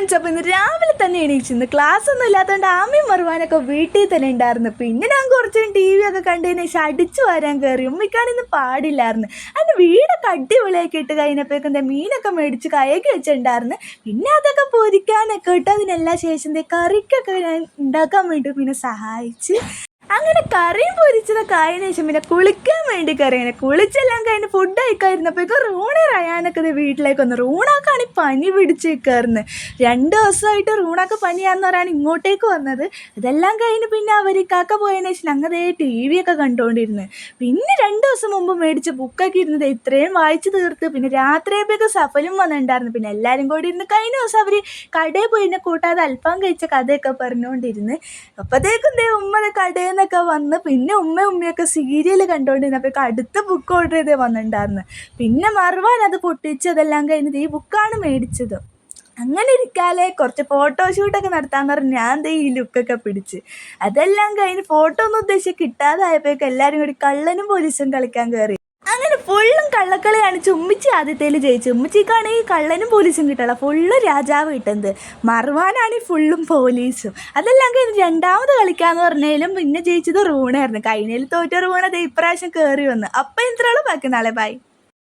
Friends, അപ്പോൾ ഇന്ന് രാവിലെ തന്നെ എണീച്ചിരുന്നു. ക്ലാസ് ഒന്നും ഇല്ലാത്തതുകൊണ്ട് ആമയും മറുവാനൊക്കെ വീട്ടിൽ തന്നെ ഉണ്ടായിരുന്നു. പിന്നെ ഞാൻ കുറച്ച് ടി വി ഒക്കെ കണ്ടതിന് ശേഷം അടിച്ചു വരാൻ കയറി. ഉമ്മിക്കാണിന്ന് പാടില്ലായിരുന്നു. അതിന് വീടൊക്കെ അടിപൊളിയാക്കി ഇട്ട് കഴിഞ്ഞപ്പോഴേക്കും എന്താ മീനൊക്കെ മേടിച്ച് കയക്കി വെച്ചിട്ടുണ്ടായിരുന്നു. പിന്നെ അതൊക്കെ പൊരിക്കാനൊക്കെ ഇട്ട് അതിനെല്ലാം ശേഷം കറിക്കൊക്കെ ഞാൻ ഉണ്ടാക്കാൻ വേണ്ടി പിന്നെ സഹായിച്ച് അങ്ങനെ കറിയും പൊരിച്ചതൊക്കെ ആയതിനു ശേഷം പിന്നെ കുളിക്കാൻ വേണ്ടി കയറിയാണ്. കുളിച്ചെല്ലാം കഴിഞ്ഞ് ഫുഡ് കഴിക്കാതിരുന്നപ്പോഴേക്കും റൂണി റയാനൊക്കെ ഇത് വീട്ടിലേക്ക് വന്നു. റൂണാക്കാണ് ഈ പനി പിടിച്ച് കയറുന്നത്. 2 ദിവസമായിട്ട് റൂണാക്ക് പനിയാന്ന് പറയാൻ ഇങ്ങോട്ടേക്ക് വന്നത്. ഇതെല്ലാം കഴിഞ്ഞ് പിന്നെ അവർ കാക്ക പോയതിനു ശേഷം ഞങ്ങൾ ടി വി ഒക്കെ കണ്ടുകൊണ്ടിരുന്നത്. പിന്നെ 2 ദിവസം മുമ്പ് മേടിച്ച് ബുക്കൊക്കെ ഇരുന്നത് ഇത്രയും വായിച്ച് തീർത്ത്. പിന്നെ രാത്രിയായപ്പോഴേക്കും സഫലും വന്നിട്ടുണ്ടായിരുന്നു. പിന്നെ എല്ലാവരും കൂടി ഇരുന്ന് കഴിഞ്ഞ ദിവസം അവർ കടയിൽ പോയി എന്നെ കൂട്ടാതെ അൽപ്പം കഴിച്ച കഥയൊക്കെ പറഞ്ഞുകൊണ്ടിരുന്ന്. അപ്പോഴത്തേക്കും ഉമ്മ കടയിൽ നിന്നൊക്കെ വന്ന് പിന്നെ ഉമ്മയൊക്കെ സീരിയൽ കണ്ടുകൊണ്ടിരുന്നപ്പോഴേക്കും അടുത്ത ബുക്ക് ഓർഡർ ചെയ്തേ വന്നിട്ടുണ്ടായിരുന്നു. പിന്നെ മറുവാൻ അത് പൊട്ടിച്ചതെല്ലാം കഴിഞ്ഞത് ഈ ബുക്കാണ് മേടിച്ചത്. അങ്ങനെ ഇരിക്കാതെ കുറച്ച് ഫോട്ടോഷൂട്ടൊക്കെ നടത്താമെന്ന് പറഞ്ഞ് ഞാൻ ഈ ലുക്കൊക്കെ പിടിച്ച് അതെല്ലാം കഴിഞ്ഞ് ഫോട്ടോ ഒന്നും ഉദ്ദേശിച്ച് കിട്ടാതായപ്പോഴേക്കും എല്ലാവരും കൂടി കള്ളനും പോലീസും കളിക്കാൻ കയറി. അങ്ങനെ ഫുള്ളും കള്ളക്കളിയാണ്. ഉമ്മിച്ചി ആദ്യത്തേൽ ജയിച്ചു. ഉമ്മിച്ചിക്കാണ് ഈ കള്ളനും പോലീസും കിട്ടുക, ഫുള്ള് രാജാവ് കിട്ടുന്നത്. മറുവാനാണ് ഈ ഫുള്ളും പോലീസും. അതെല്ലാം കഴിഞ്ഞ് രണ്ടാമത് കളിക്കാന്ന് പറഞ്ഞാലും പിന്നെ ജയിച്ചത് റൂണായിരുന്നു. കഴിഞ്ഞതിൽ തോറ്റ റൂണ ഇപ്രാവശ്യം കയറി വന്ന്. അപ്പം ഇത്രയോളം ബാക്കി നാളെ ബൈ.